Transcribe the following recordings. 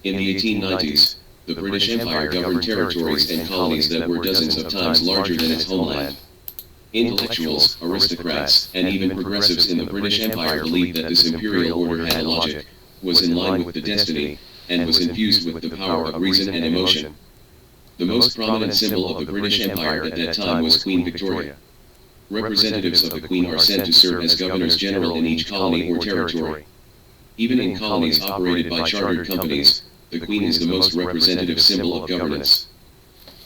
In the 1890s, the British Empire governed territories and colonies that were dozens of times larger than its homeland. Intellectuals, aristocrats, and even progressives in the British Empire believed that this imperial order had a logic, was in line with the destiny, and was infused with the power of reason and emotion. The most prominent symbol of the British Empire at that time was Queen Victoria. Representatives of the Queen are sent to serve as governors general in each colony or territory. Even in colonies operated by chartered companies, the Queen is the most representative symbol of governance.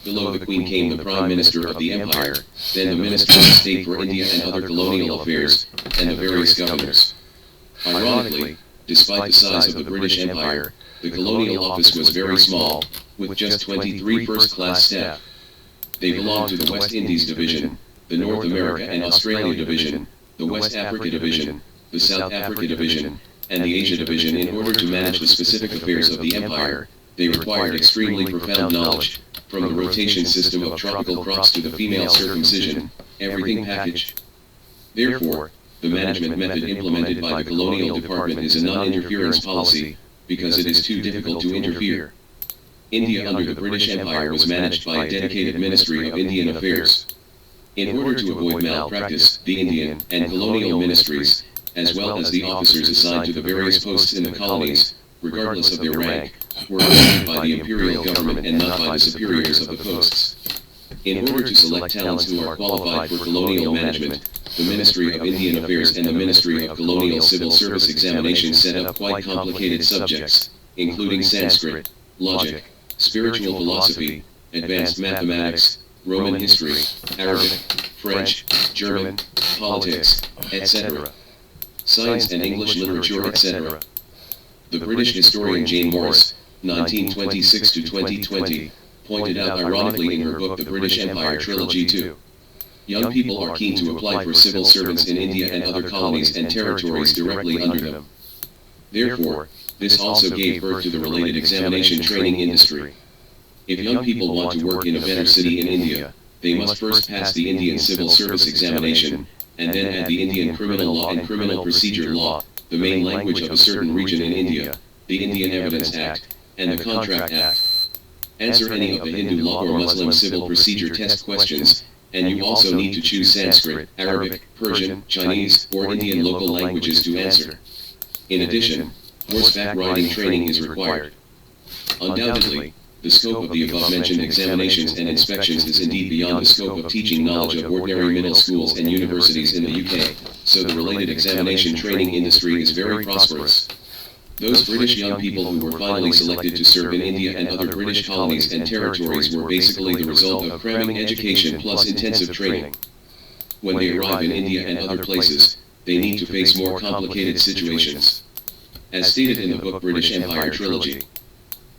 Below the Queen came the Prime Minister of the Empire, then the Minister of State for India and other colonial affairs, and the various governors. Ironically, despite the size of the British Empire, the colonial office was very small, with just 23 first-class staff. They belonged to the West Indies Division, the North America and Australia Division, the West Africa Division, the South Africa Division, and the Asia Division. In order to manage the specific affairs of the empire, they required extremely profound knowledge, from the rotation system of tropical crops to the female circumcision, everything packaged. Therefore, the management method implemented by the colonial department is a non-interference policy, because it is too difficult to interfere. India under the British Empire was managed by a dedicated Ministry of Indian Affairs. In order to avoid malpractice, the Indian and colonial ministries, as well as the officers assigned to the various posts in the colonies, regardless of their rank, were appointed by the imperial government and not by the superiors of the posts. In order to select talents who are qualified for colonial management, the Ministry of Indian Affairs and the Ministry of Colonial Civil Service Examinations set up quite complicated subjects, including Sanskrit, logic, spiritual philosophy, advanced mathematics, Roman history, Arabic, French, German, politics, etc., science and English literature, etc. The British historian Jane Morris, 1926 to 2020, pointed out ironically in her book The British Empire Trilogy 2. Young people are keen to apply for civil servants in India and other colonies and territories directly under them. Therefore, this also gave birth to the related examination training industry. If young people want to work in a better city in India, they must first pass the Indian Civil Service Examination, and then add the Indian Criminal Law and Criminal Procedure Law, the main language of a certain region in India, the Indian Evidence Act, and the Contract Act. Answer any of the Hindu law or Muslim civil procedure test questions, and you also need to choose Sanskrit, Arabic, Persian, Chinese, or Indian local languages to answer. In addition, horseback riding training is required. Undoubtedly, the scope of the above-mentioned examinations and inspections is indeed beyond the scope of teaching knowledge of ordinary middle schools and universities in the UK, so the related examination training industry is very prosperous. Those British young people who were finally selected to serve in India and other British colonies and territories were basically the result of cramming education plus intensive training. When they arrive in India and other places, they need to face more complicated situations. As stated in the book British Empire Trilogy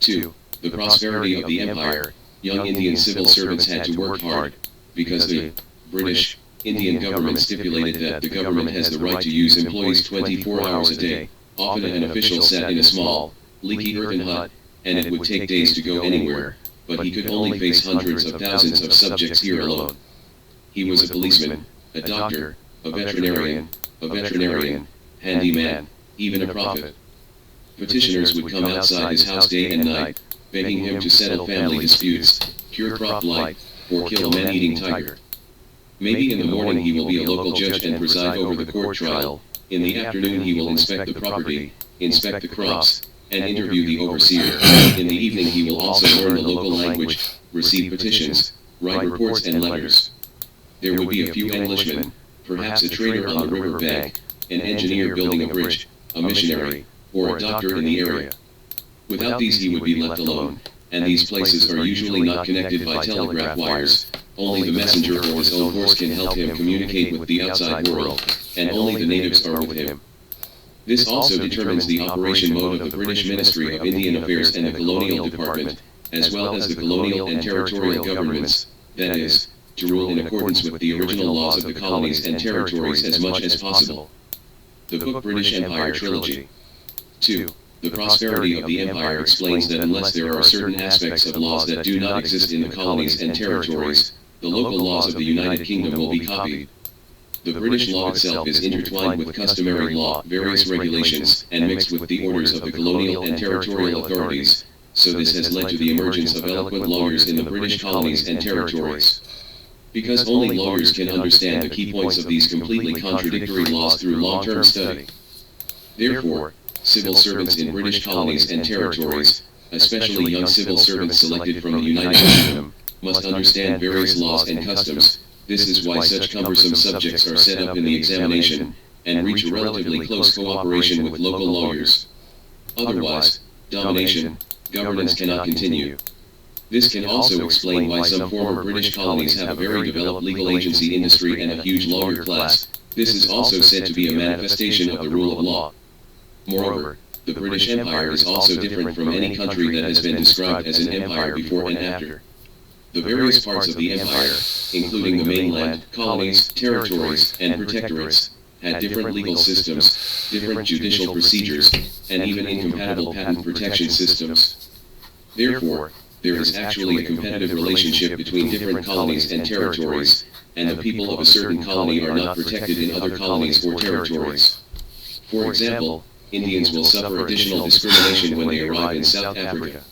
2, The Prosperity of the Empire, young Indian civil servants had to work hard, because the British Indian government stipulated that the government has the right to use employees 24 hours a day. Often an official sat in a small, leaky earthen hut, and it would take days to go anywhere, but he could only face hundreds of thousands of subjects here alone. He was a policeman, a doctor, a veterinarian, handyman, even a prophet. Petitioners would come outside his house day and night, begging him to settle family disputes, cure crop blight, or kill a man-eating tiger. Maybe in the morning he will be a local judge and preside over the court trial. In the afternoon he will inspect the property, inspect the crops, and interview the overseer. In the evening he will also learn the local language, receive petitions, write reports and letters. There would be a few Englishmen, perhaps a trader on the river bank, an engineer building a bridge, a missionary, or a doctor in the area. Without these he would be left alone, and these places are usually not connected by telegraph wires. Only the messenger or his own horse can help him communicate with the outside world, and only the natives are with him. This also determines the operation mode of the British Ministry of Indian Affairs and the Colonial Department, as well as the colonial and territorial governments, that is, to rule in accordance with the original laws of the colonies and territories as much as possible. The book British Empire Trilogy 2. The Prosperity of the Empire explains that unless there are certain aspects of laws that do not exist in the colonies and territories, the local laws of the United Kingdom will be copied. The British law itself is intertwined with customary law, various regulations, and mixed with the orders of the colonial and territorial authorities, so this has led to the emergence of eloquent lawyers in the British colonies and territories. Because only lawyers can understand the key points of these completely contradictory laws through long-term study. Therefore, civil servants in British colonies and territories, especially young civil servants selected from the United Kingdom, must understand various laws and customs. This is why such cumbersome subjects are set up in the examination, and reach a relatively close cooperation with local lawyers. Otherwise, domination, governance cannot continue. This can also explain why some former British colonies have a very developed legal agency industry and a huge lawyer class. This is also said to be a manifestation of the rule of law. Moreover, the British Empire is also different from any country that has been described as an empire before and after. The various parts of the empire, including the mainland, colonies, territories, and protectorates, had different legal systems, different judicial procedures, and even incompatible patent protection systems. Therefore, there is actually a competitive relationship between different colonies and territories, and the people of a certain colony are not protected in other colonies or territories. For example, Indians will suffer additional discrimination when they arrive in South Africa.